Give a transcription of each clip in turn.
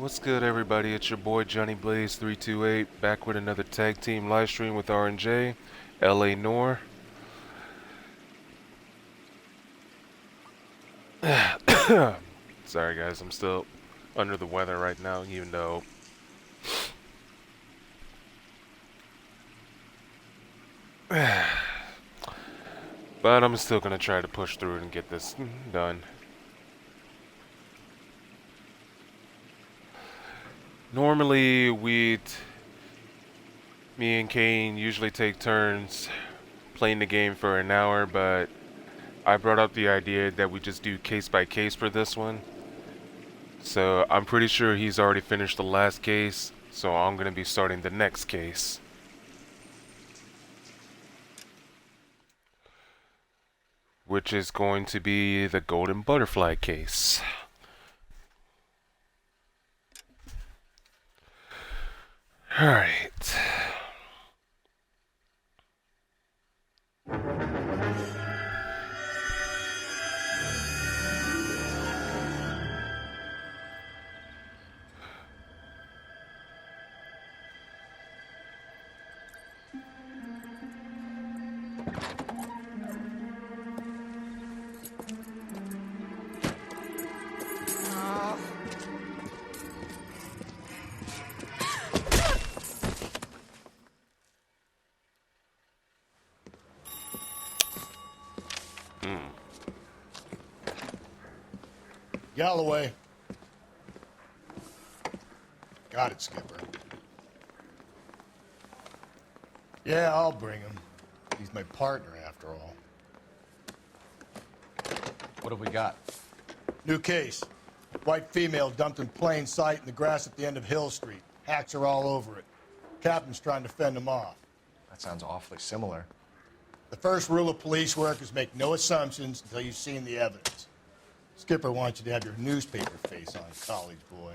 What's good, everybody? It's your boy Johnny Blaze 328 back with another tag team live stream with R and J L.A. Noire. Sorry, guys, I'm still under the weather right now, even though but I'm still gonna try to push through and get this done. Normally, me and Kane usually take turns playing the game for an hour, but I brought up the idea that we just do case by case for this one. So I'm pretty sure he's already finished the last case, so I'm going to be starting the next case. Which is going to be the Golden Butterfly case. Alright. Galloway. Got it, Skipper. Yeah, I'll bring him. He's my partner, after all. What have we got? New case. White female dumped in plain sight in the grass at the end of Hill Street. Hacks are all over it. Captain's trying to fend them off. That sounds awfully similar. The first rule of police work is make no assumptions until you've seen the evidence. Skipper wants you to have your newspaper face on, college boy.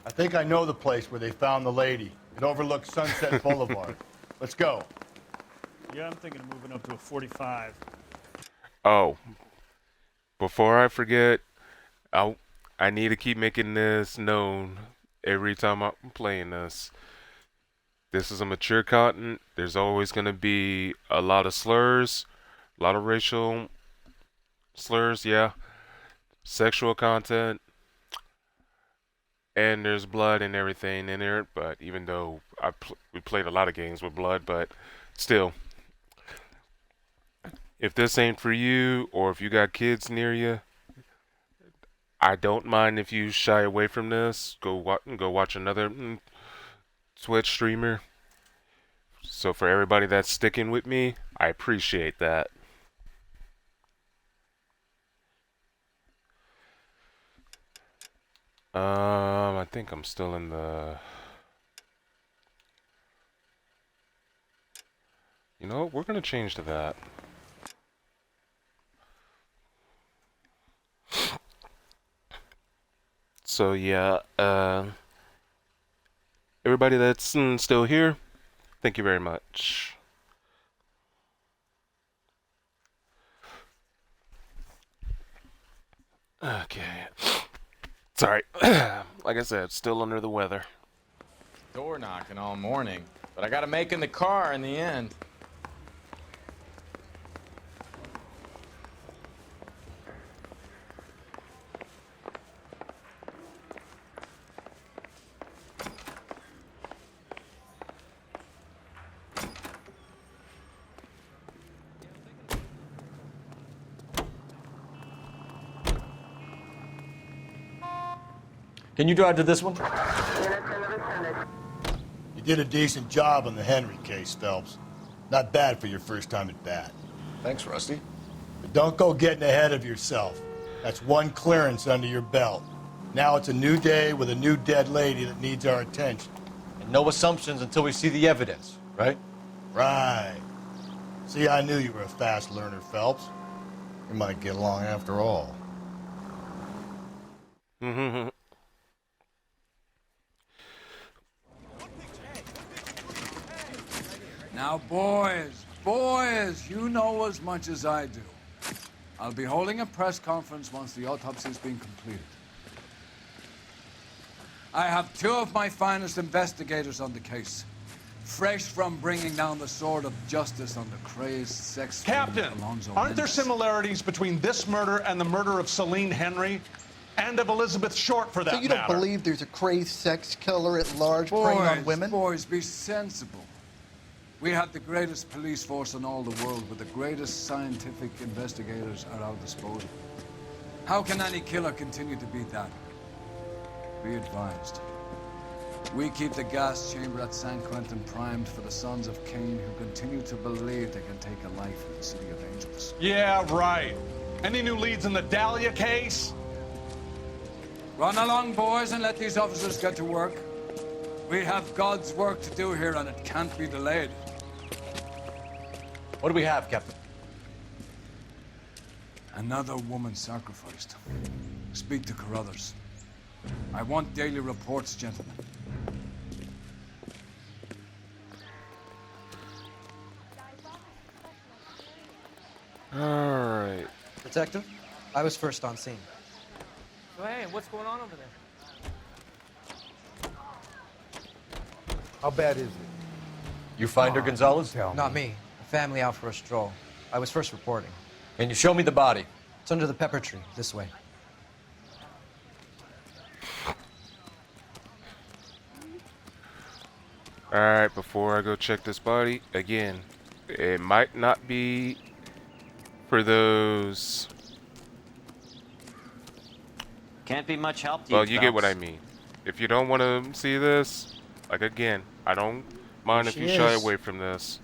I think I know the place where they found the lady. It overlooks Sunset Boulevard. Let's go. Yeah, I'm thinking of moving up to a 45. Oh, before I forget, I need to keep making this known every time I'm playing this. This is a mature content. There's always going to be a lot of slurs, a lot of racial slurs, yeah, sexual content, and there's blood and everything in there. But even though we played a lot of games with blood, but still, if this ain't for you, or if you got kids near you, I don't mind if you shy away from this. Go watch another Twitch streamer. So for everybody that's sticking with me, I appreciate that. I think I'm still in the... You know what? We're gonna change to that. So yeah, everybody that's still here, thank you very much. Okay. Sorry. Like I said, still under the weather. Door knocking all morning, but I gotta make in the car in the end. Can you drive to this one? You did a decent job on the Henry case, Phelps. Not bad for your first time at bat. Thanks, Rusty. But don't go getting ahead of yourself. That's one clearance under your belt. Now it's a new day with a new dead lady that needs our attention. And no assumptions until we see the evidence, right? Right. See, I knew you were a fast learner, Phelps. We might get along after all. Now, boys, you know as much as I do. I'll be holding a press conference once the autopsy's been completed. I have two of my finest investigators on the case. Fresh from bringing down the sword of justice on the crazed sex Captain, fiend Alonzo aren't there Mendes. similarities between this murder and the murder of Celine Henry? And of Elizabeth Short, for that So you don't matter? believe there's a crazed sex killer at large preying on women? Boys, be sensible. We have the greatest police force in all the world with the greatest scientific investigators at our disposal. How can any killer continue to beat that? Be advised. We keep the gas chamber at San Quentin primed for the sons of Cain who continue to believe they can take a life in the City of Angels. Yeah, right. Any new leads in the Dahlia case? Run along, boys, and let these officers get to work. We have God's work to do here, and it can't be delayed. What do we have, Captain? Another woman sacrificed. Speak to Carruthers. I want daily reports, gentlemen. Alright. Detective, I was first on scene. So, hey, what's going on over there? How bad is it? You find her, Gonzalez? Not me. A family out for a stroll. I was first reporting. Can you show me the body? It's under the pepper tree, this way. Alright, before I go check this body, again, it might not be for those. Can't be much help to you. Well, you get what I Phelps. mean. If you don't want to see this, like again, I don't mind if you shy away from this.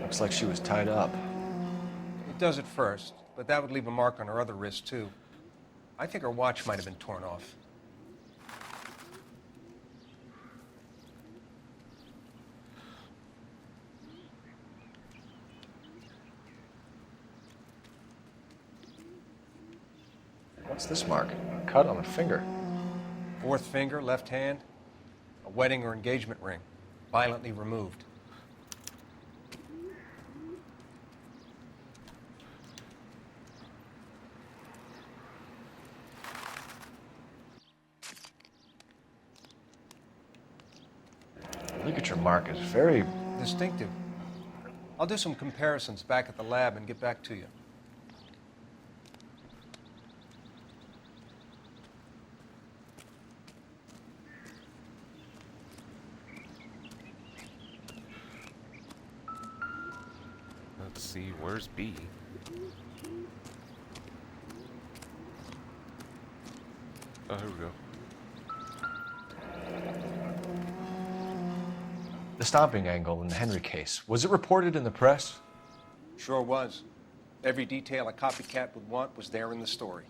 Looks like she was tied up. It does at first, but that would leave a mark on her other wrist, too. I think her watch might have been torn off. What's this mark? A cut on a finger. Fourth finger, left hand, a wedding or engagement ring, violently removed. The ligature mark is very... Distinctive. I'll do some comparisons back at the lab and get back to you. Let's see, where's B? Oh, here we go. The stomping angle in the Henry case. Was it reported in the press? Sure was. Every detail a copycat would want was there in the story.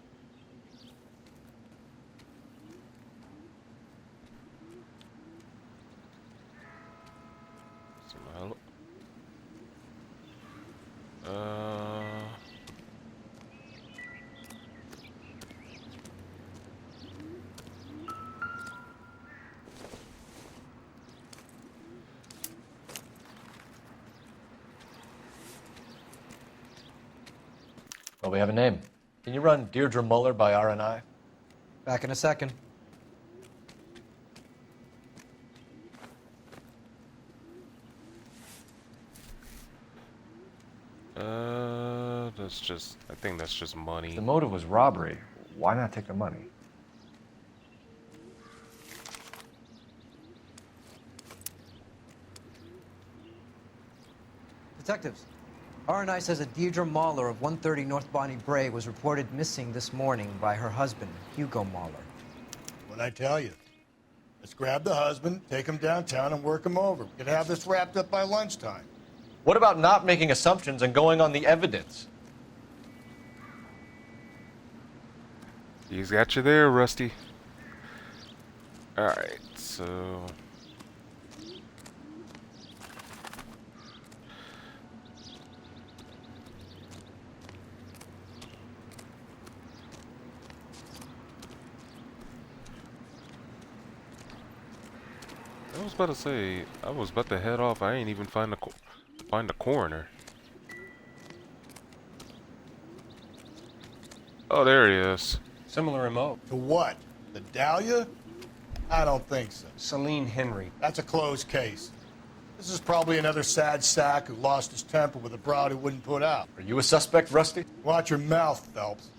Well, we have a name. Can you run Deirdre Muller by R&I? Back in a second. That's just, I think that's just money. The motive was robbery. Why not take the money? Detectives, R&I says a Deirdre Mahler of 130 North Bonnie Bray was reported missing this morning by her husband, Hugo Mahler. What'd I tell you? Let's grab the husband, take him downtown, and work him over. We could have this wrapped up by lunchtime. What about not making assumptions and going on the evidence? He's got you there, Rusty. Alright, so... I was about to say, I was about to head off. I ain't even find the coroner. Oh, there he is. Similar MO. To what? The Dahlia? I don't think so. Celine Henry. That's a closed case. This is probably another sad sack who lost his temper with a broad who wouldn't put out. Are you a suspect, Rusty? Watch your mouth, Phelps.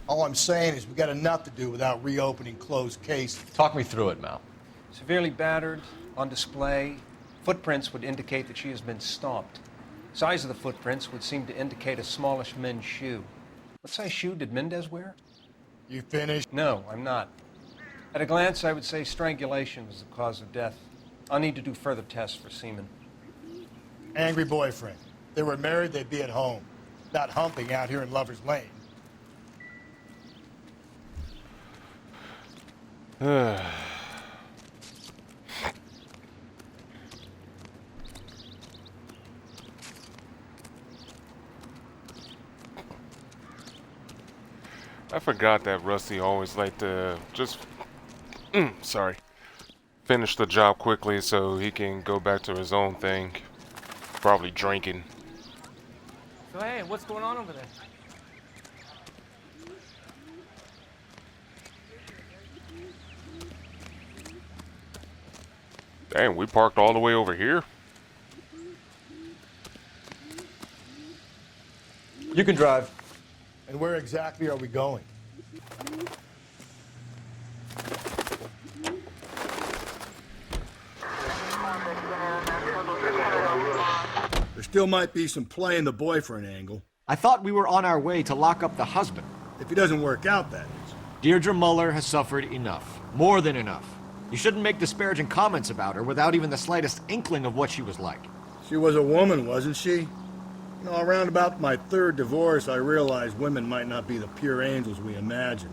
All I'm saying is we got enough to do without reopening closed cases. Talk me through it, Mal. Severely battered, on display. Footprints would indicate that she has been stomped. Size of the footprints would seem to indicate a smallish men's shoe. What size shoe did Mendez wear? You finished? No, I'm not. At a glance, I would say strangulation was the cause of death. I'll need to do further tests for semen. Angry boyfriend. If they were married, they'd be at home. Not humping out here in Lover's Lane. I forgot that Rusty always liked to just, sorry, finish the job quickly so he can go back to his own thing. Probably drinking. So hey, what's going on over there? Dang, we parked all the way over here? You can drive. And where exactly are we going? There still might be some play in the boyfriend angle. I thought we were on our way to lock up the husband. If he doesn't work out, that is. Deirdre Muller has suffered enough. More than enough. You shouldn't make disparaging comments about her without even the slightest inkling of what she was like. She was a woman, wasn't she? You know, around about my third divorce, I realized women might not be the pure angels we imagine.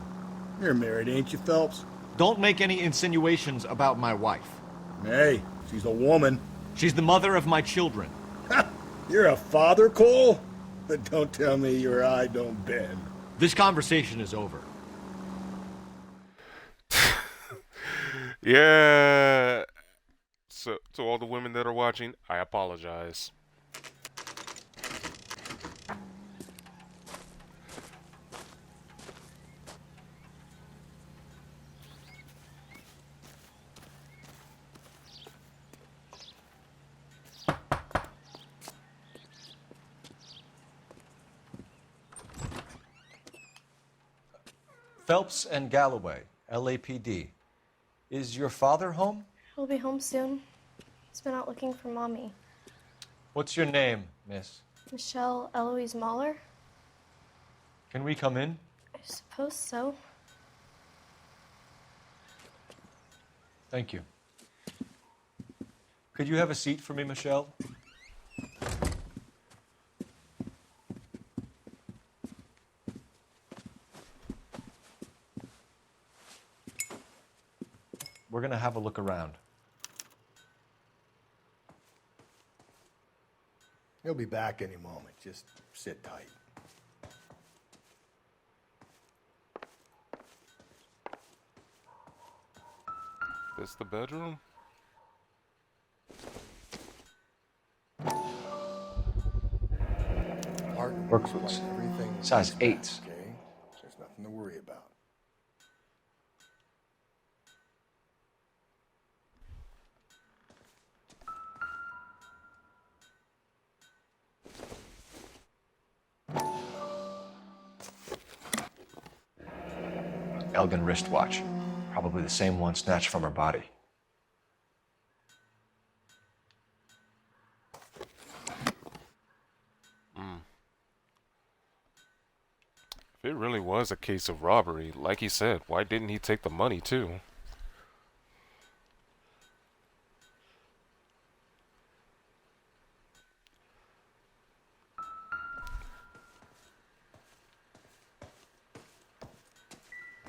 You're married, ain't you, Phelps? Don't make any insinuations about my wife. Hey, she's a woman. She's the mother of my children. You're a father, Cole? But don't tell me your eye don't bend. This conversation is over. Yeah. So, to all the women that are watching, I apologize. Phelps and Galloway, LAPD. Is your father home? He'll be home soon. He's been out looking for Mommy. What's your name, miss? Michelle Eloise Mahler? Can we come in? I suppose so. Thank you. Could you have a seat for me, Michelle? We're gonna have a look around. He'll be back any moment. Just sit tight. This the bedroom? Workbooks. Size 8s. Okay, there's nothing to worry about. Elgin wristwatch. Probably the same one snatched from her body. If it really was a case of robbery, like he said, why didn't he take the money too?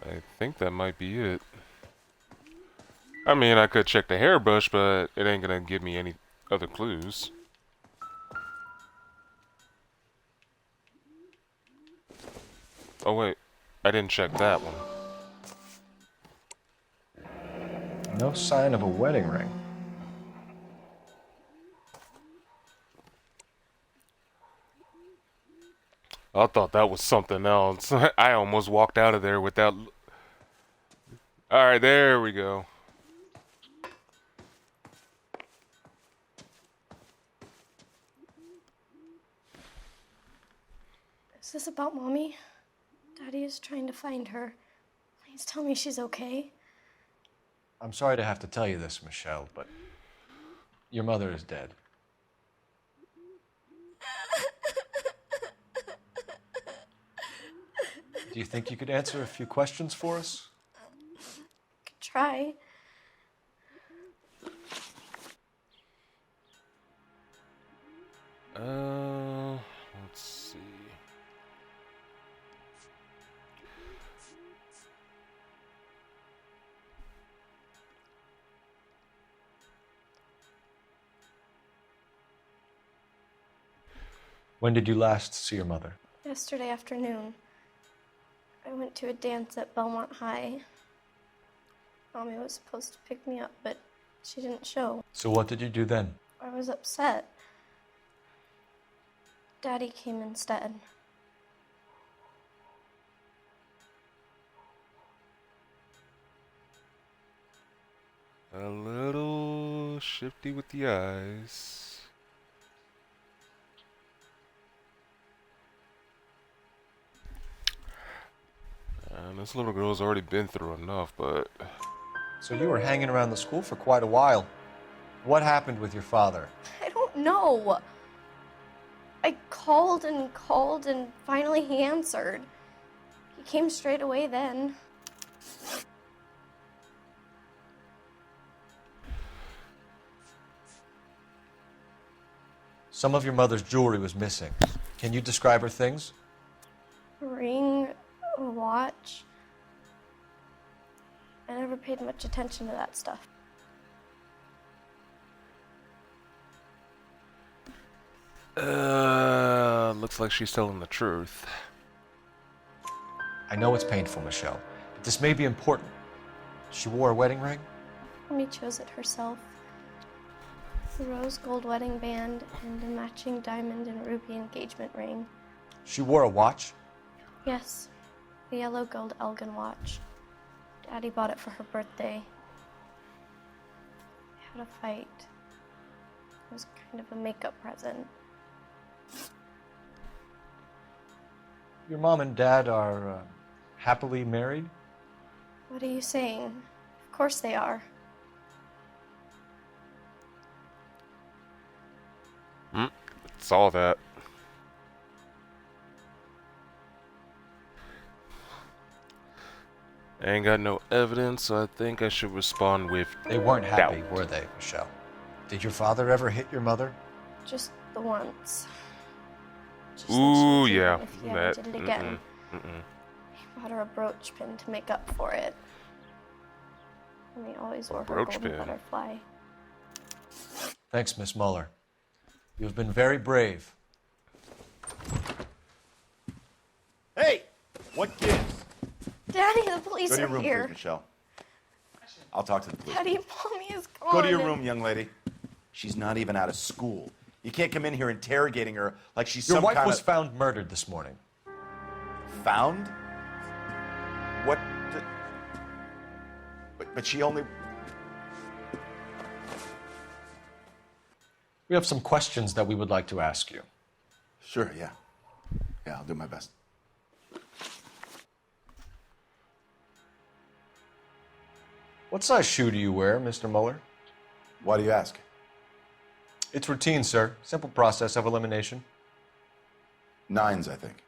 I think that might be it. I mean, I could check the hairbrush, but it ain't gonna give me any other clues. Oh wait, I didn't check that one. No sign of a wedding ring. I thought that was something else. I almost walked out of there without... Alright, there we go. Is this about Mommy? Daddy is trying to find her. Please tell me she's okay. I'm sorry to have to tell you this, Michelle, but your mother is dead. Do you think you could answer a few questions for us? Could try. Let's see. When did you last see your mother? Yesterday afternoon, I went to a dance at Belmont High. Mommy was supposed to pick me up, but she didn't show. So what did you do then? I was upset. Daddy came instead. A little shifty with the eyes. And this little girl's already been through enough, but... So you were hanging around the school for quite a while. What happened with your father? I don't know. I called and finally he answered. He came straight away then. Some of your mother's jewelry was missing. Can you describe her things? A ring, a watch. I never paid much attention to that stuff. Looks like she's telling the truth. I know it's painful, Michelle, but this may be important. She wore a wedding ring? Mommy chose it herself. The rose gold wedding band and a matching diamond and ruby engagement ring. She wore a watch? Yes, the yellow gold Elgin watch. Daddy bought it for her birthday. We had a fight. It was kind of a makeup present. Your mom and dad are happily married? What are you saying? Of course they are. Saw that. I ain't got no evidence, so I think I should respond with They weren't happy, doubt. were they, Michelle? Did your father ever hit your mother? Just the once. Just Ooh, like she yeah. did if he ever did it again. Mm-mm. He bought her a brooch pin to make up for it. And he always wore her brooch golden pin? butterfly. Thanks, Miss Muller. You have been very brave. Hey! What gives? Daddy, the police Go to your are room, here. please, Michelle. I'll talk to the police. Daddy, Mommy is gone. Go to your room, young lady. She's not even out of school. You can't come in here interrogating her like she's Your some wife kind was of... found murdered this morning. Found? What the... But she only... We have some questions that we would like to ask you. Sure, yeah. Yeah, I'll do my best. What size shoe do you wear, Mr. Muller? Why do you ask? It's routine, sir. Simple process of elimination. 9s, I think.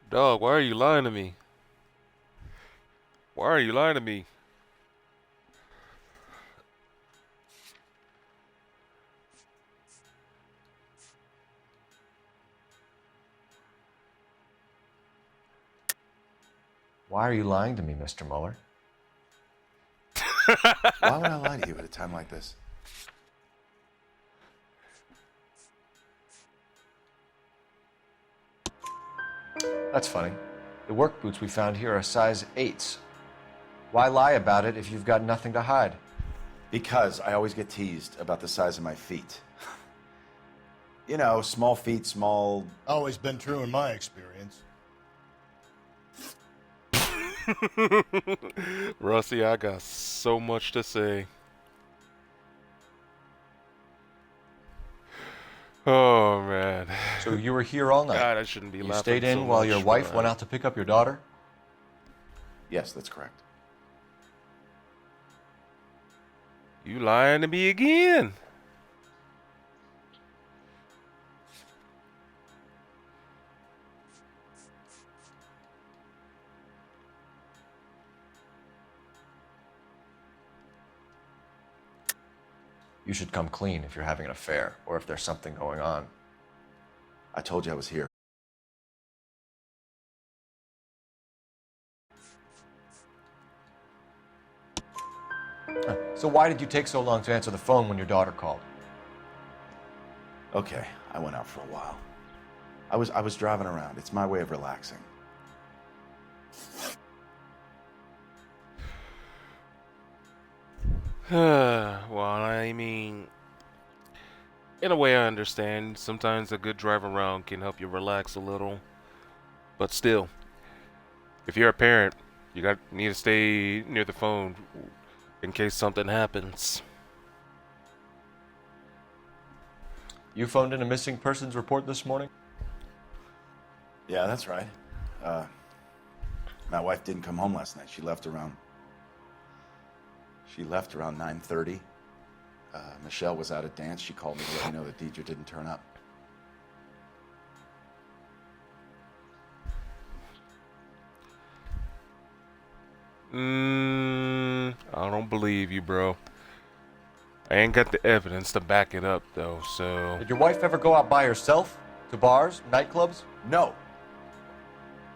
Dog, why are you lying to me? Why are you lying to me? Why are you lying to me, Mr. Muller? Why would I lie to you at a time like this? That's funny. The work boots we found here are size 8s. Why lie about it if you've got nothing to hide? Because I always get teased about the size of my feet. You know, small feet, small... Always been true in my experience. Rusty, I got so much to say. Oh, man. So you were here all night? God, I shouldn't be you laughing stayed in so while much, your wife but- went out to pick up your daughter? Yes, that's correct. You lying to me again. You should come clean if you're having an affair, or if there's something going on. I told you I was here. So why did you take so long to answer the phone when your daughter called? Okay, I went out for a while. I was driving around. It's my way of relaxing. Well, I mean, in a way I understand. Sometimes a good drive around can help you relax a little. But still, if you're a parent, you need to stay near the phone in case something happens. You phoned in a missing persons report this morning? Yeah, that's right. My wife didn't come home last night. She left around 9:30. Michelle was out at dance. She called me to let me know that Deidre didn't turn up. I don't believe you, bro. I ain't got the evidence to back it up, though, so... Did your wife ever go out by herself? To bars? Nightclubs? No.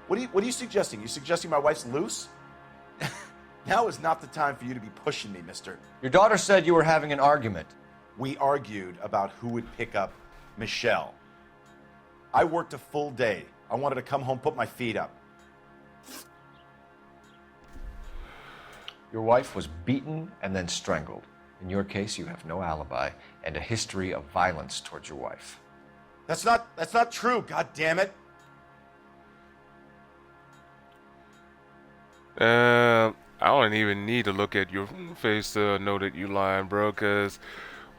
What are you suggesting? You suggesting my wife's loose? Now is not the time for you to be pushing me, mister. Your daughter said you were having an argument. We argued about who would pick up Michelle. I worked a full day. I wanted to come home, put my feet up. Your wife was beaten and then strangled. In your case, you have no alibi and a history of violence towards your wife. That's not true, god damn it. I don't even need to look at your face to know that you lying, bro, because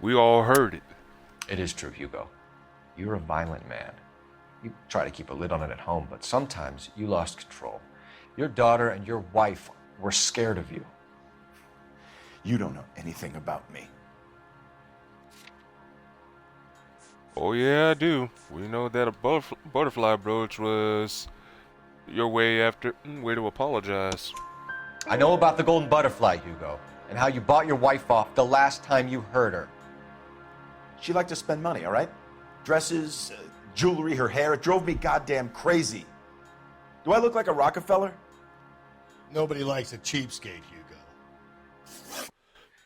we all heard it. It is true, Hugo. You're a violent man. You try to keep a lid on it at home, but sometimes you lost control. Your daughter and your wife were scared of you. You don't know anything about me. Oh, yeah, I do. We know that a butterfly brooch was your way to apologize. I know about the golden butterfly, Hugo, and how you bought your wife off the last time you heard her. She liked to spend money, all right? Dresses, jewelry, her hair. It drove me goddamn crazy. Do I look like a Rockefeller? Nobody likes a cheapskate, Hugo.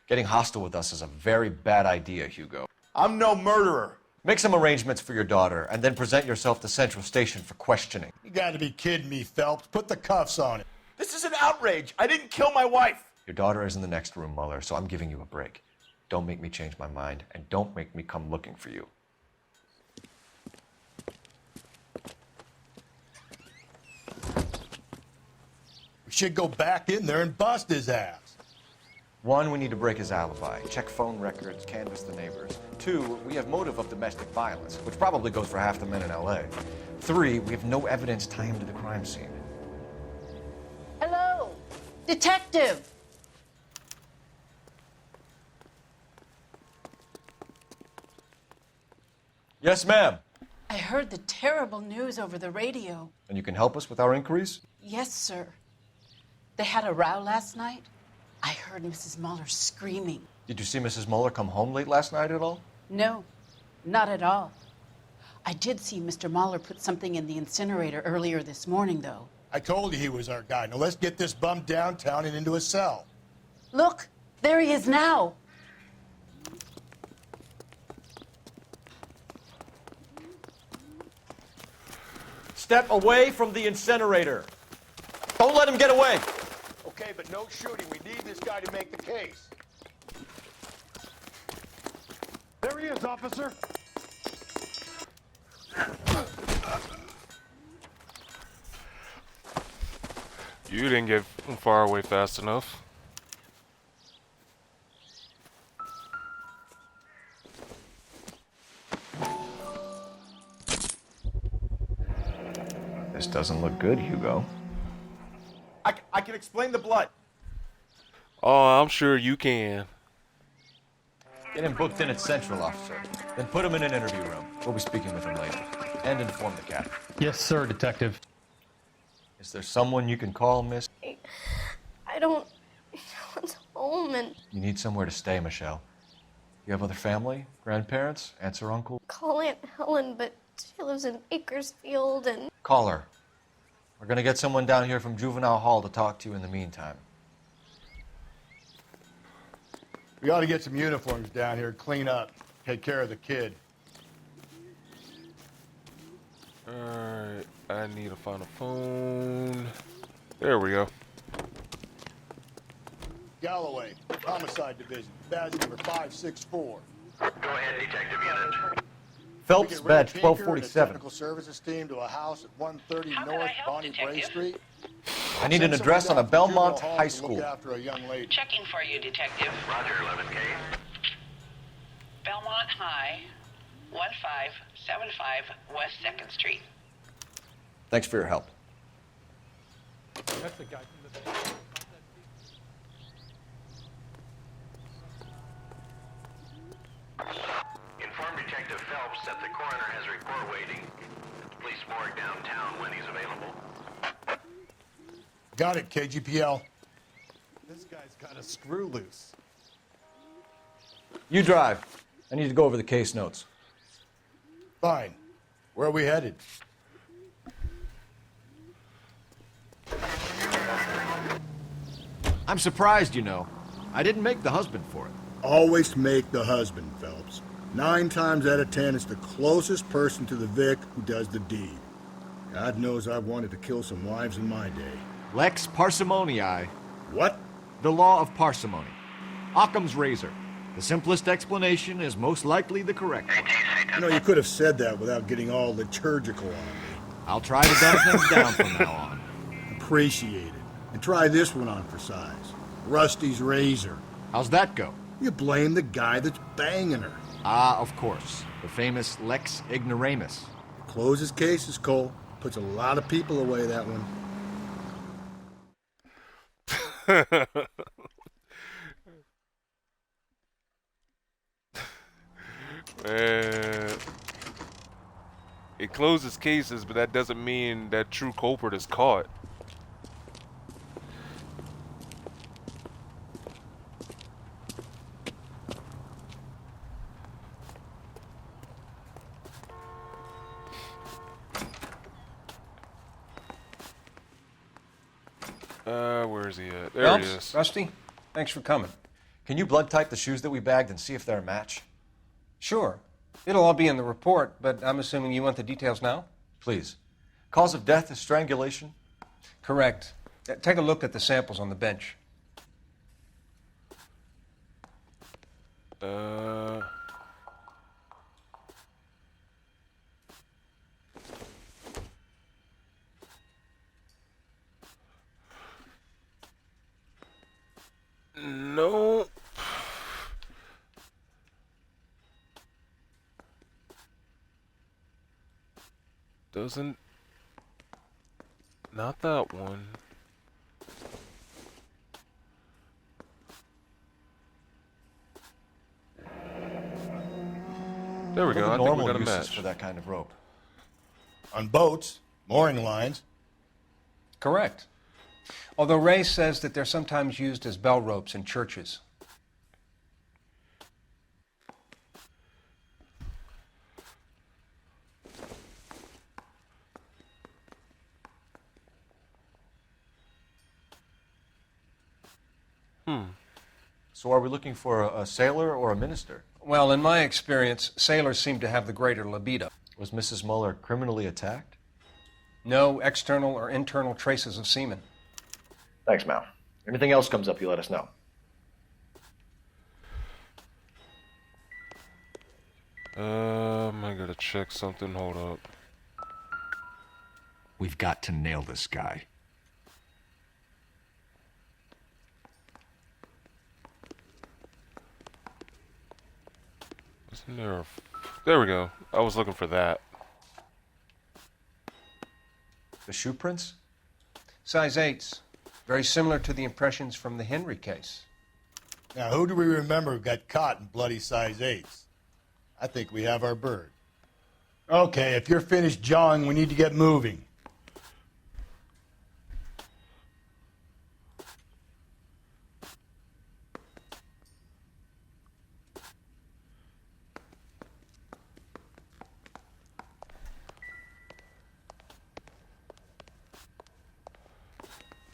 Getting hostile with us is a very bad idea, Hugo. I'm no murderer. Make some arrangements for your daughter, and then present yourself to Central Station for questioning. You gotta be kidding me, Phelps. Put the cuffs on it. This is an outrage. I didn't kill my wife. Your daughter is in the next room, Mueller, so I'm giving you a break. Don't make me change my mind, and don't make me come looking for you. We should go back in there and bust his ass. 1, we need to break his alibi. Check phone records, canvass the neighbors. 2, we have motive of domestic violence, which probably goes for half the men in L.A. 3, we have no evidence tying him to the crime scene. Hello, detective. Yes, ma'am. I heard the terrible news over the radio. And you can help us with our inquiries? Yes, sir. They had a row last night. I heard Mrs. Mueller screaming. Did you see Mrs. Mueller come home late last night at all? No, not at all. I did see Mr. Mueller put something in the incinerator earlier this morning, though. I told you he was our guy. Now let's get this bum downtown and into a cell. Look, there he is now. Step away from the incinerator. Don't let him get away. Okay, but no shooting. We need this guy to make the case. There he is, officer. You didn't get far away fast enough. This doesn't look good, Hugo. I can explain the blood. Oh, I'm sure you can. Get him booked in at Central, officer. Then put him in an interview room. We'll be speaking with him later. And inform the captain. Yes, sir, Detective. Is there someone you can call, miss? I don't. No one's home, and You need somewhere to stay, Michelle. You have other family? Grandparents? Aunts or uncle? call Aunt Helen, but she lives in Bakersfield, and Call her. We're gonna get someone down here from Juvenile Hall to talk to you in the meantime. We ought to get some uniforms down here, clean up, take care of the kid. Alright, I need to find a phone. There we go. Galloway, Homicide Division, badge number 564. Go ahead, Detective Unit. Phelps, badge Tinker and a 1247. technical services team to a house at 130 North Bonnie Bray Street. I need an address on a Belmont High School. Look after a young lady. Checking for you, Detective. Roger, 11K. Belmont High, 1575 West 2nd Street. Thanks for your help. That's the guy from the... Inform Detective Phelps that the coroner has a report waiting at the police morgue downtown when he's available. Got it, KGPL. This guy's got a screw loose. You drive. I need to go over the case notes. Fine. Where are we headed? I'm surprised, you know. I didn't make the husband for it. Always make the husband, Phelps. 9 times out of 10, it's the closest person to the Vic who does the deed. God knows I've wanted to kill some wives in my day. Lex parsimoniae. What? The law of parsimony. Occam's razor. The simplest explanation is most likely the correct one. You know, you could have said that without getting all liturgical on me. I'll try to dumb things down from now on. Appreciate it. And try this one on for size. Rusty's razor. How's that go? You blame the guy that's banging her. Ah, of course. The famous Lex ignoramus. Closes cases, Cole. Puts a lot of people away, that one. Man. It closes cases, but that doesn't mean that true culprit is caught. Where is he at? There he is. Rusty, thanks for coming. Can you blood type the shoes that we bagged and see if they're a match? Sure. It'll all be in the report, but I'm assuming you want the details now? Please. Cause of death is strangulation? Correct. Take a look at the samples on the bench. No. Doesn't. Not that one. There we What are go. the I think we normal got a uses match. for that kind of rope? On boats, mooring lines. Correct. Although Ray says that they're sometimes used as bell ropes in churches. So are we looking for a sailor or a minister? Well, in my experience, sailors seem to have the greater libido. Was Mrs. Muller criminally attacked? No external or internal traces of semen. Thanks, Mal. Anything else comes up, you let us know. I gotta check something. Hold up. We've got to nail this guy. Isn't there a... There we go. I was looking for that. The shoe prints? Size 8s. Very similar to the impressions from the Henry case. Now, who do we remember who got caught in bloody size 8s? I think we have our bird. Okay, if you're finished jawing, we need to get moving.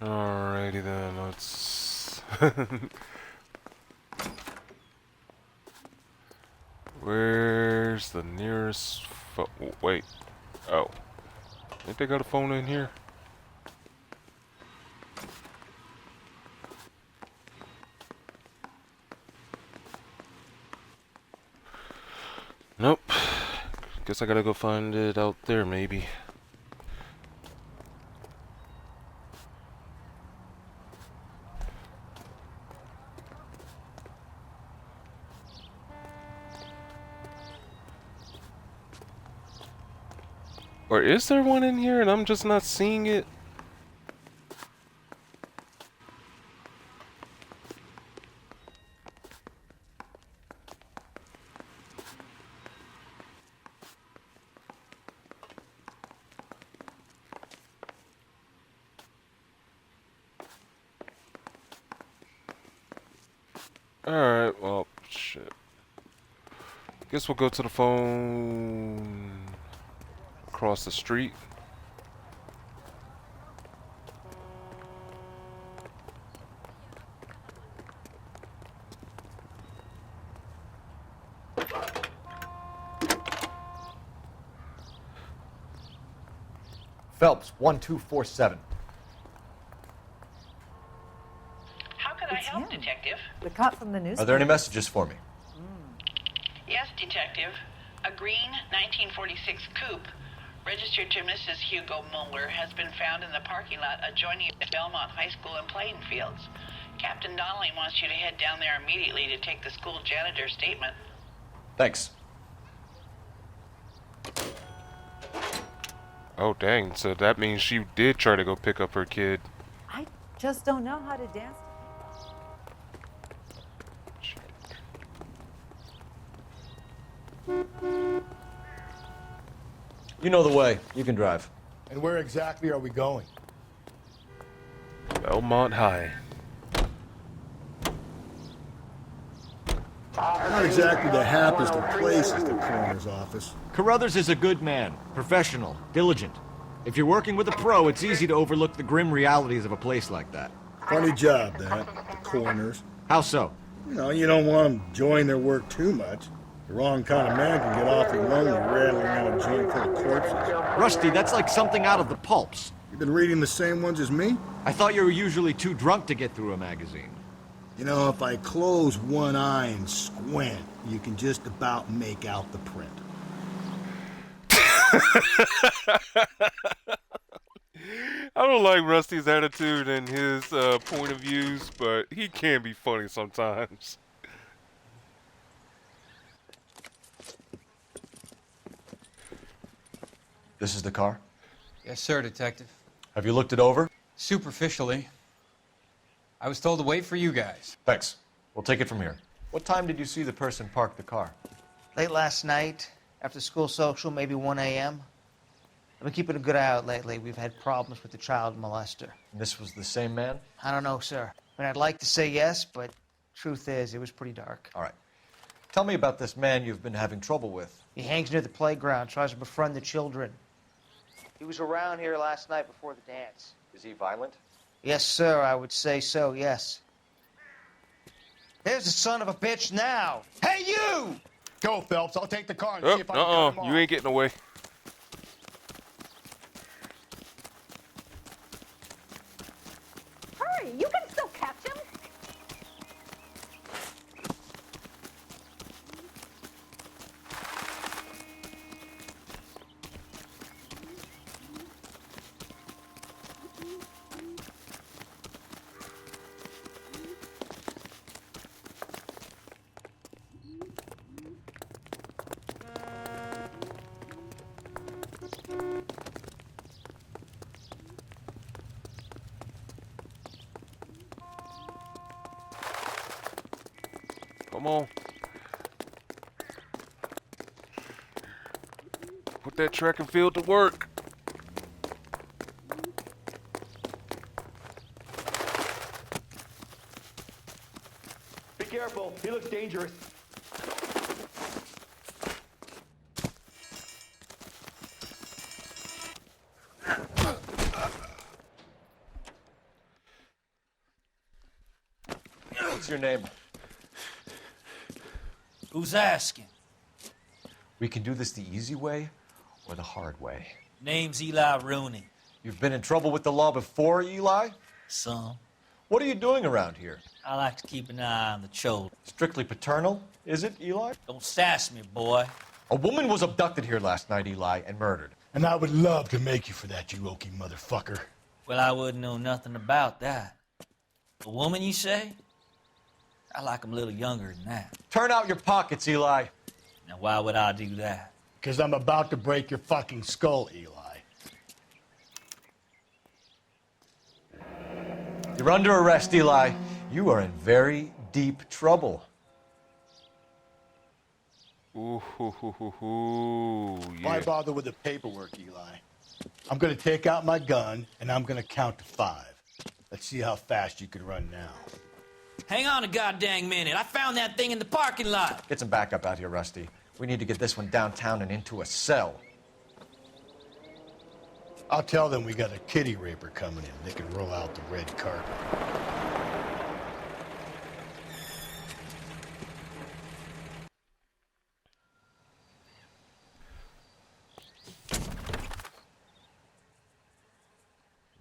Alrighty then, let's... Where's the nearest wait. Oh. Ain't they got a phone in here? Nope. Guess I gotta go find it out there, maybe. Or is there one in here and I'm just not seeing it? Alright, well, shit. Guess we'll go to the phone across the street. Phelps, 1247. How can I help, Detective? The cop from the news. Are there any messages for me? Yes, Detective. A green 1946 coupe, registered to Mrs. Hugo Mueller, has been found in the parking lot adjoining the Belmont High School and playing fields. Captain Donnelly wants you to head down there immediately to take the school janitor's statement. Thanks. Oh dang, so that means she did try to go pick up her kid. I just don't know how to dance. You know the way. You can drive. And where exactly are we going? Belmont High. Not exactly the happiest of places, the coroner's office. Carruthers is a good man, professional, diligent. If you're working with a pro, it's easy to overlook the grim realities of a place like that. Funny job, that. The coroner's. How so? You don't want them enjoying their work too much. The wrong kind of man can get awfully lonely rattling around a joint full of corpses. Rusty, that's like something out of the pulps. You've been reading the same ones as me? I thought you were usually too drunk to get through a magazine. If I close one eye and squint, you can just about make out the print. I don't like Rusty's attitude and his point of views, but he can be funny sometimes. This is the car? Yes, sir, Detective. Have you looked it over? Superficially. I was told to wait for you guys. Thanks. We'll take it from here. What time did you see the person park the car? Late last night, after school social, maybe 1 a.m. I've been keeping a good eye out lately. We've had problems with the child molester. And this was the same man? I don't know, sir. I mean, I'd like to say yes, but truth is, it was pretty dark. All right. Tell me about this man you've been having trouble with. He hangs near the playground, tries to befriend the children. He was around here last night before the dance. Is he violent? Yes, sir, I would say so, yes. There's the son of a bitch now. Hey, you! Go, Phelps. I'll take the car and see if I can cut him off. You ain't getting away. Hurry, you can still catch him. Come on. Put that track and field to work. Be careful. He looks dangerous. What's your name? Who's asking? We can do this the easy way or the hard way. Name's Eli Rooney. You've been in trouble with the law before, Eli? Some. What are you doing around here? I like to keep an eye on the children. Strictly paternal, is it, Eli? Don't sass me, boy. A woman was abducted here last night, Eli, and murdered. And I would love to make you for that, you oaky motherfucker. Well, I wouldn't know nothing about that. A woman, you say? I like 'em a little younger than that. Turn out your pockets, Eli. Now, why would I do that? Because I'm about to break your fucking skull, Eli. You're under arrest, Eli. You are in very deep trouble. Ooh, hoo, hoo, hoo, hoo. Yeah. Why bother with the paperwork, Eli? I'm gonna take out my gun, and I'm gonna count to 5. Let's see how fast you can run now. Hang on a goddamn minute. I found that thing in the parking lot. Get some backup out here, Rusty. We need to get this one downtown and into a cell. I'll tell them we got a kitty raper coming in. They can roll out the red carpet.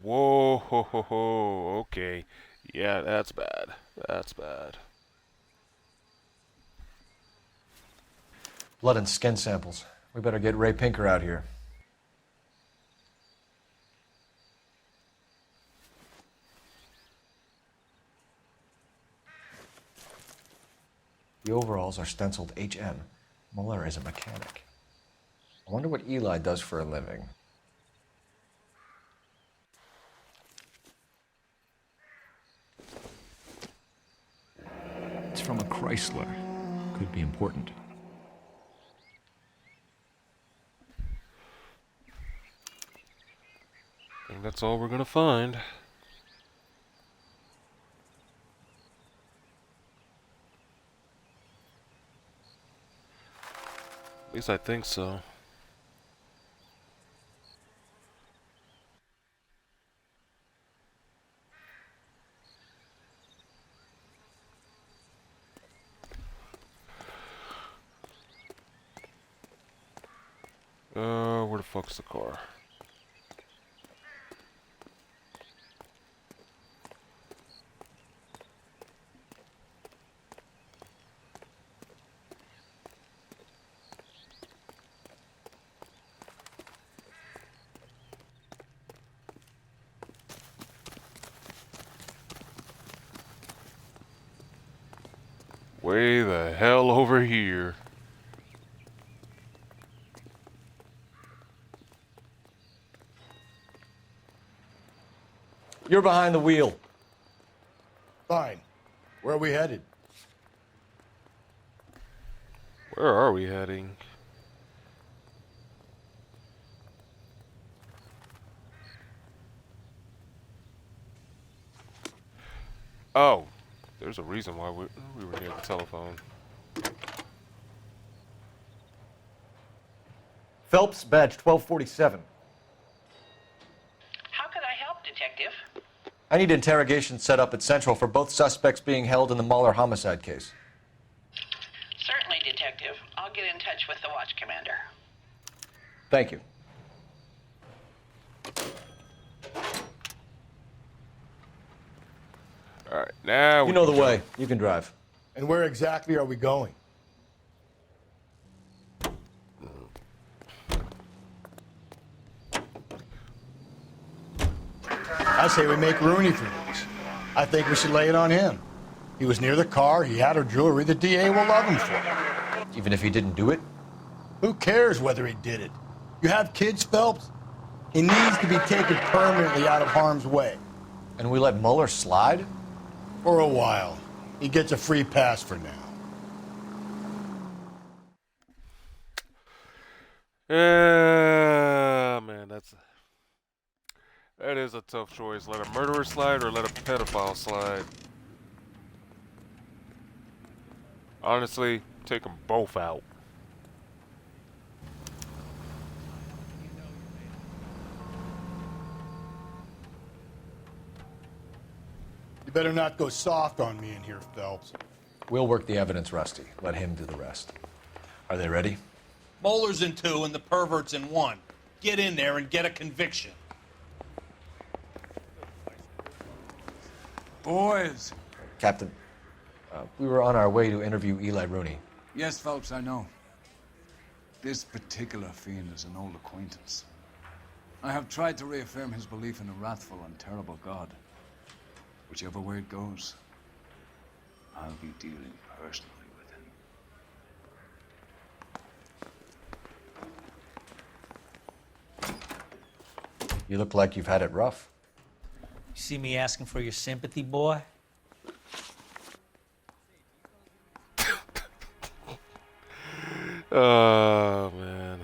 Whoa, ho, ho, ho. Okay. Yeah, that's bad. That's bad. Blood and skin samples. We better get Ray Pinker out here. The overalls are stenciled HM. Muller is a mechanic. I wonder what Eli does for a living. It's from a Chrysler. Could be important. I think that's all we're gonna find. At least I think so. Where the fuck's the car? Way the hell over here. You're behind the wheel. Fine. Where are we headed? Where are we heading? Oh, there's a reason why we were near the telephone. Phelps, badge 1247. How could I help, Detective? I need interrogation set up at Central for both suspects being held in the Mahler homicide case. Certainly, Detective. I'll get in touch with the watch commander. Thank you. All right, now You know the way. You can drive. And where exactly are we going? I say we make Rooney for this. I think we should lay it on him. He was near the car, he had her jewelry, the DA will love him for it. Even if he didn't do it? Who cares whether he did it? You have kids, Phelps? He needs to be taken permanently out of harm's way. And we let Muller slide? For a while. He gets a free pass for now. Man, that is a tough choice. Let a murderer slide or let a pedophile slide. Honestly, take them both out. You better not go soft on me in here, Phelps. We'll work the evidence, Rusty. Let him do the rest. Are they ready? Moeller's in 2 and the pervert's in 1. Get in there and get a conviction. Boys. Captain, we were on our way to interview Eli Rooney. Yes, Phelps, I know. This particular fiend is an old acquaintance. I have tried to reaffirm his belief in a wrathful and terrible God. Whichever way it goes, I'll be dealing personally with him. You look like you've had it rough. You see me asking for your sympathy, boy? Oh, man.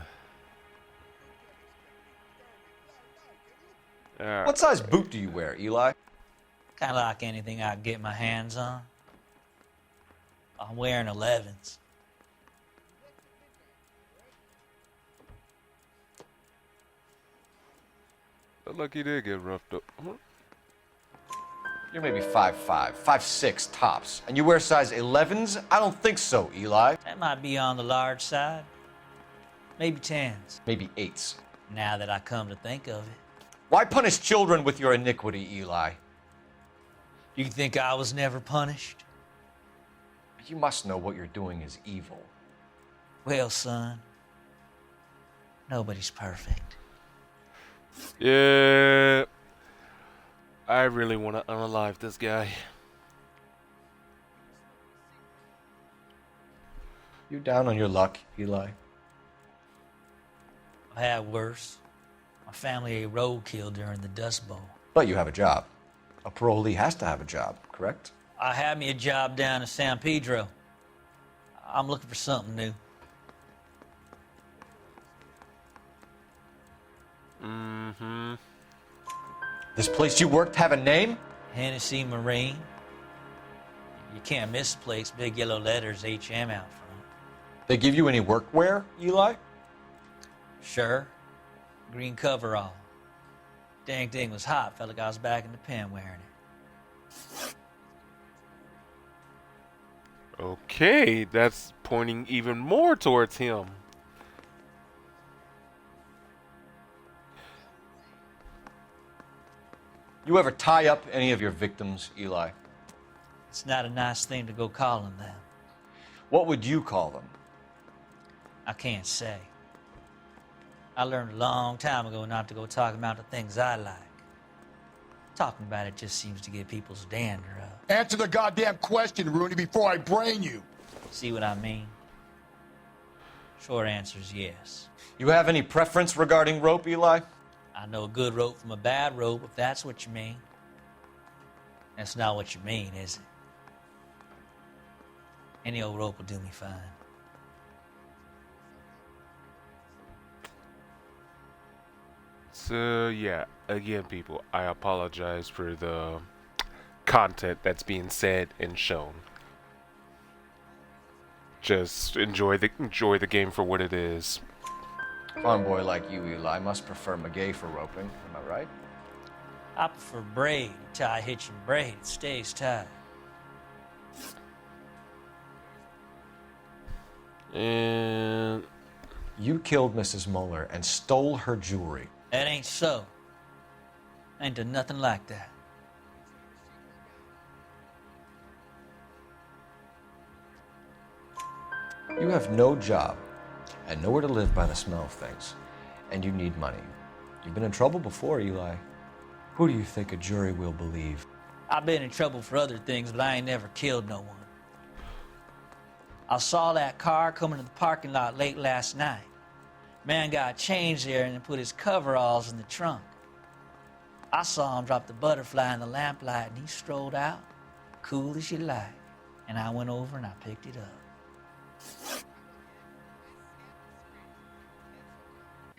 What size boot do you wear, Eli? Kind of like anything I can get my hands on. I'm wearing 11s. Looked like he did get roughed up. You're maybe 5'5", 5'6" tops. And you wear size 11s? I don't think so, Eli. That might be on the large side. Maybe 10s. Maybe 8s. Now that I come to think of it. Why punish children with your iniquity, Eli? You think I was never punished? You must know what you're doing is evil. Well, son, nobody's perfect. Yeah. I really want to unalive this guy. You down on your luck, Eli? I had worse. My family ate roadkill during the Dust Bowl. But you have a job. A parolee has to have a job, correct? I had me a job down in San Pedro. I'm looking for something new. Mm-hmm. This place you worked have a name? Hennessy Marine. You can't miss the place. Big yellow letters, HM out front. They give you any workwear, Eli? Sure. Green coverall. Dang thing was hot. Felt like I was back in the pen wearing it. Okay, that's pointing even more towards him. You ever tie up any of your victims, Eli? It's not a nice thing to go calling them. What would you call them? I can't say. I learned a long time ago not to go talking about the things I like. Talking about it just seems to get people's dander up. Answer the goddamn question, Rooney, before I brain you. See what I mean? Short answer is yes. You have any preference regarding rope, Eli? I know a good rope from a bad rope, if that's what you mean. That's not what you mean, is it? Any old rope will do me fine. So, yeah, again, people, I apologize for the content that's being said and shown. Just enjoy the game for what it is. Farm boy like you, Eli, must prefer McGay for roping. Am I right? I prefer braid. Tie, hitch, and braid. It stays tight. And you killed Mrs. Mueller and stole her jewelry. That ain't so. I ain't done nothing like that. You have no job and nowhere to live by the smell of things, and you need money. You've been in trouble before, Eli. Who do you think a jury will believe? I've been in trouble for other things, but I ain't never killed no one. I saw that car coming to the parking lot late last night. Man got changed there and then put his coveralls in the trunk. I saw him drop the butterfly in the lamplight and he strolled out, cool as you like. And I went over and I picked it up.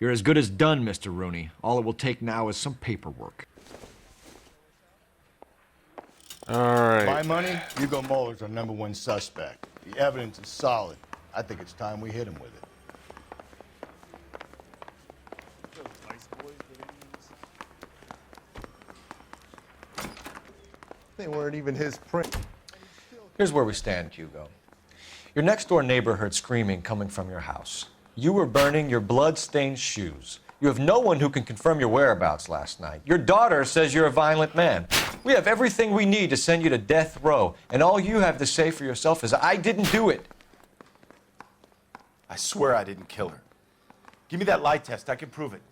You're as good as done, Mr. Rooney. All it will take now is some paperwork. All right. My money, Hugo Muller's our #1 suspect. The evidence is solid. I think it's time we hit him with it. They weren't even his print. Here's where we stand, Hugo. Your next-door neighbor heard screaming coming from your house. You were burning your blood-stained shoes. You have no one who can confirm your whereabouts last night. Your daughter says you're a violent man. We have everything we need to send you to death row, and all you have to say for yourself is, I didn't do it. I swear I didn't kill her. Give me that lie test. I can prove it.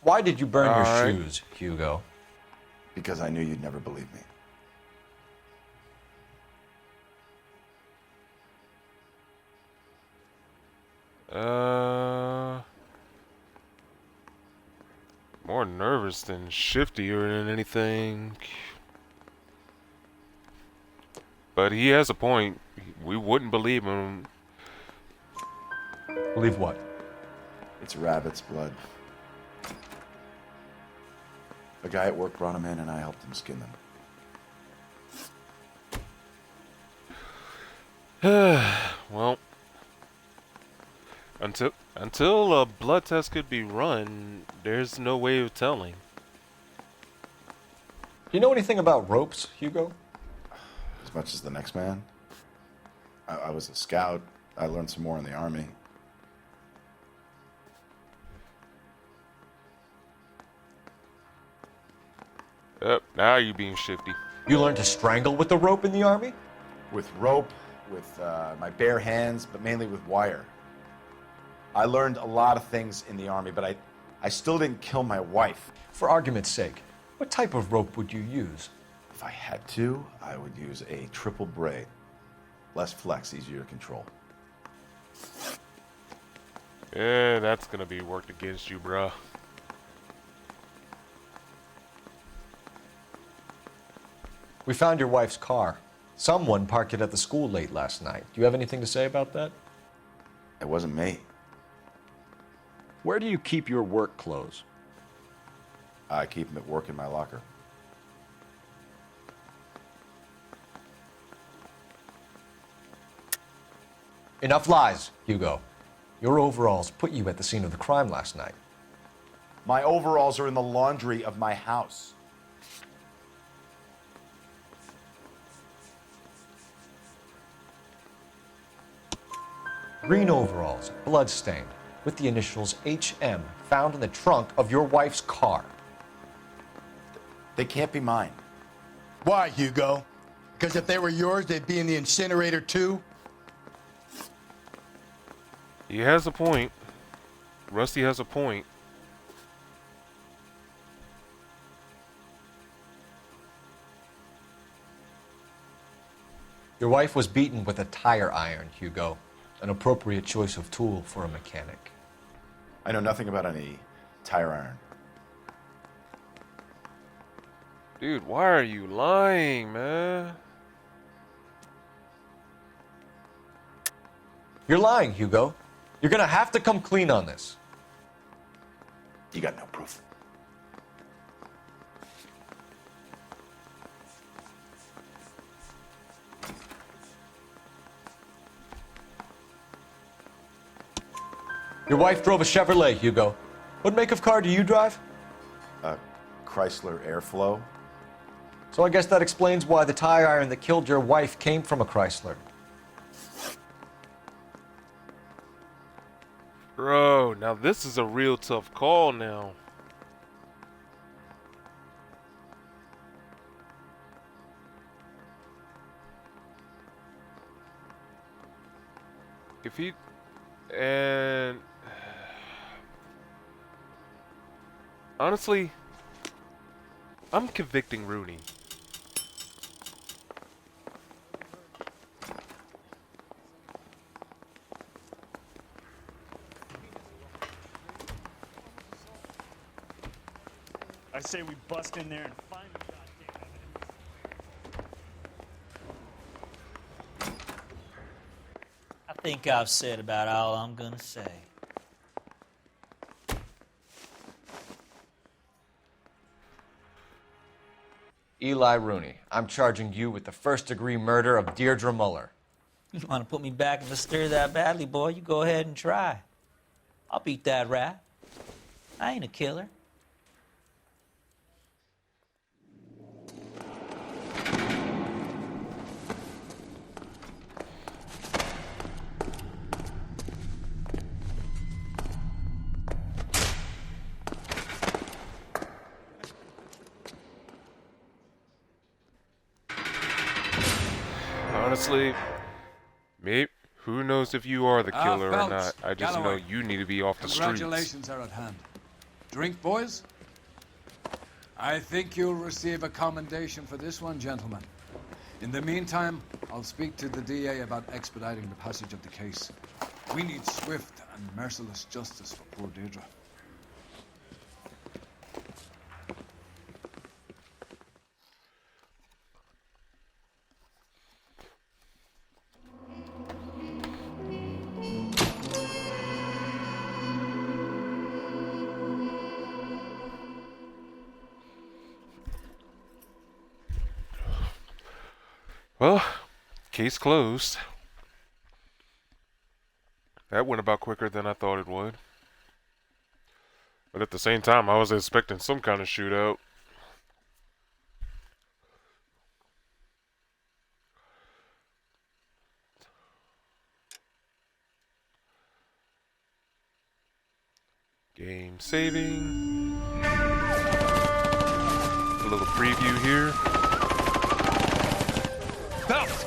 Why did you burn your All right. shoes, Hugo? Because I knew you'd never believe me. More nervous than shiftier than anything. But he has a point. We wouldn't believe him. Believe what? It's rabbit's blood. A guy at work brought him in and I helped him skin them. Well, until a blood test could be run, there's no way of telling. Do you know anything about ropes, Hugo? As much as the next man. I was a scout. I learned some more in the Army. Yep, now you're being shifty. You learned to strangle with the rope in the Army? With rope, with my bare hands, but mainly with wire. I learned a lot of things in the Army, but I still didn't kill my wife. For argument's sake, what type of rope would you use? If I had to, I would use a triple braid. Less flex, easier to control. Yeah, that's gonna be worked against you, bruh. We found your wife's car. Someone parked it at the school late last night. Do you have anything to say about that? It wasn't me. Where do you keep your work clothes? I keep them at work in my locker. Enough lies, Hugo. Your overalls put you at the scene of the crime last night. My overalls are in the laundry of my house. Green overalls, bloodstained, with the initials HM found in the trunk of your wife's car. They can't be mine. Why, Hugo? Because if they were yours, they'd be in the incinerator too? He has a point. Rusty has a point. Your wife was beaten with a tire iron, Hugo. An appropriate choice of tool for a mechanic. I know nothing about any tire iron. Dude, why are you lying, man? You're lying, Hugo. You're gonna have to come clean on this. You got no proof. Your wife drove a Chevrolet, Hugo. What make of car do you drive? A Chrysler Airflow. So I guess that explains why the tire iron that killed your wife came from a Chrysler. Bro, now this is a real tough call now. If he... And... Honestly, I'm convicting Rooney. I say we bust in there and find the goddamn evidence. think I've said about all I'm gonna say. Eli Rooney, I'm charging you with the first-degree murder of Deirdre Muller. You want to put me back in the stir that badly, boy? You go ahead and try. I'll beat that rap. I ain't a killer. Honestly, maybe who knows if you are the killer or Phelps, not. I just know Galloway. you need to be off the streets. Congratulations are at hand. Drink, boys? I think you'll receive a commendation for this one, gentlemen. In the meantime, I'll speak to the DA about expediting the passage of the case. We need swift and merciless justice for poor Deirdre. Well, case closed. That went about quicker than I thought it would. But at the same time, I was expecting some kind of shootout. Game saving. A little preview here. Phelps!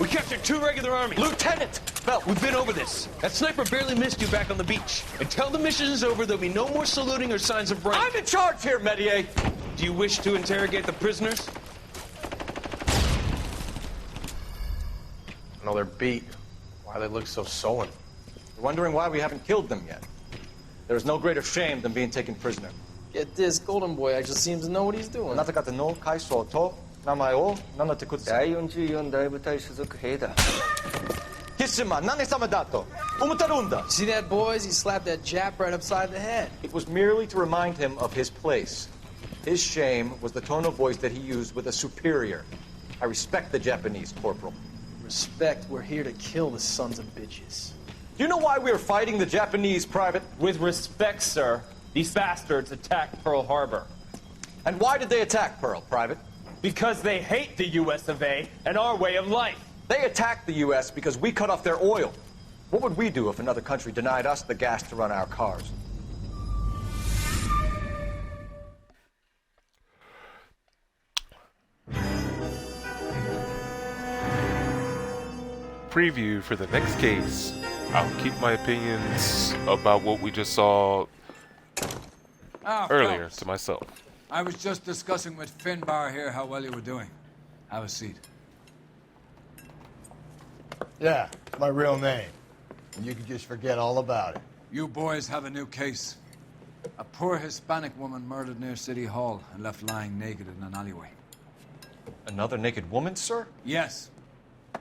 We captured 2 regular army. Lieutenant! Phelps, we've been over this. That sniper barely missed you back on the beach. Until the mission is over, there'll be no more saluting or signs of rank. I'm in charge here, Medier! Do you wish to interrogate the prisoners? No, they're beat. Why they look so sullen? You're wondering why we haven't killed them yet. There's no greater shame than being taken prisoner. Get this, Golden Boy just seems to know what he's doing. See that, boys? He slapped that Jap right upside the head. It was merely to remind him of his place. His shame was the tone of voice that he used with a superior. I respect the Japanese, Corporal. Respect, we're here to kill the sons of bitches. Do you know why we are fighting the Japanese, Private? With respect, sir, these bastards attacked Pearl Harbor. And why did they attack Pearl, Private? Because they hate the US of A and our way of life. They attacked the U.S. because we cut off their oil. What would we do if another country denied us the gas to run our cars? Preview for the next case. I'll keep my opinions about what we just saw earlier Phelps. to myself. I was just discussing with Finbar here how well you were doing. Have a seat. Yeah, my real name. And you can just forget all about it. You boys have a new case. A poor Hispanic woman murdered near City Hall and left lying naked in an alleyway. Another naked woman, sir? Yes.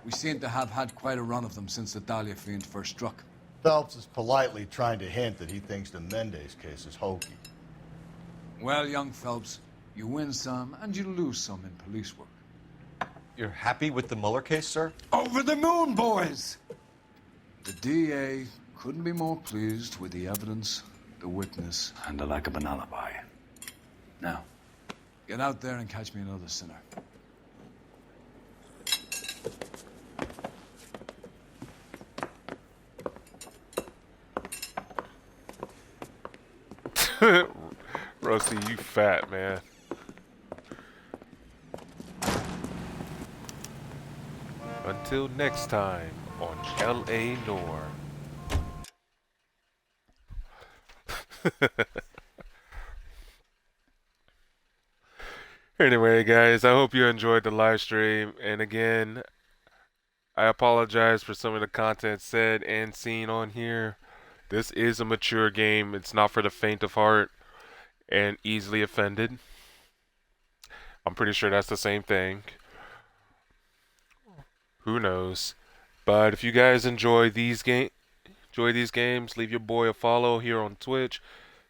We seem to have had quite a run of them since the Dahlia fiend first struck. Phelps is politely trying to hint that he thinks the Mendez case is hokey. Well, young Phelps, you win some and you lose some in police work. You're happy with the Mueller case, sir? Over the moon, boys! The DA couldn't be more pleased with the evidence, the witness, and the lack of an alibi. Now, get out there and catch me another sinner. Rusty, you fat man. Until next time on L.A. Noire. Anyway, guys, I hope you enjoyed the live stream. And again, I apologize for some of the content said and seen on here. This is a mature game. It's not for the faint of heart and easily offended. I'm pretty sure that's the same thing. Who knows? But if you guys enjoy these games, leave your boy a follow here on Twitch.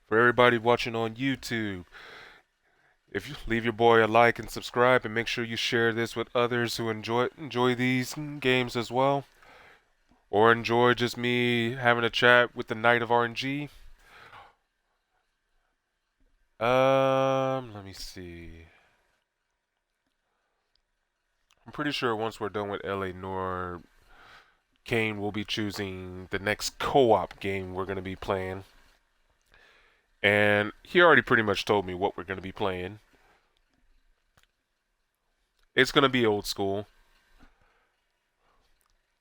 For everybody watching on YouTube, if you leave your boy a like and subscribe, and make sure you share this with others who enjoy these games as well, or enjoy just me having a chat with the Knight of RNG. Let me see. I'm pretty sure once we're done with LA Noire, Kane will be choosing the next co-op game we're going to be playing. And he already pretty much told me what we're going to be playing. It's going to be old school.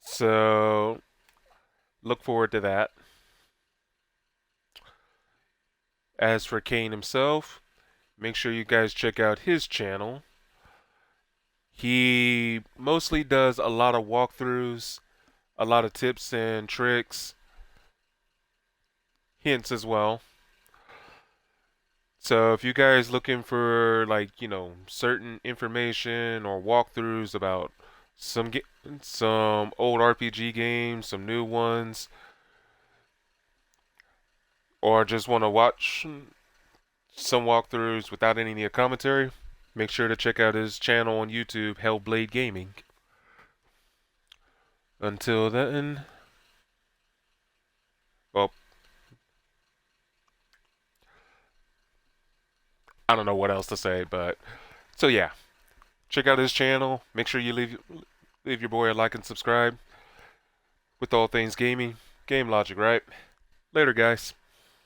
So, look forward to that. As for Kane himself, make sure you guys check out his channel. He mostly does a lot of walkthroughs, a lot of tips and tricks, hints as well. So if you guys looking for, like, certain information or walkthroughs about some old RPG games, some new ones, or just want to watch some walkthroughs without any commentary, make sure to check out his channel on YouTube, Hellblade Gaming. Until then, well, I don't know what else to say, but so yeah, check out his channel. Make sure you leave your boy a like and subscribe. With all things gaming, game logic, right? Later, guys.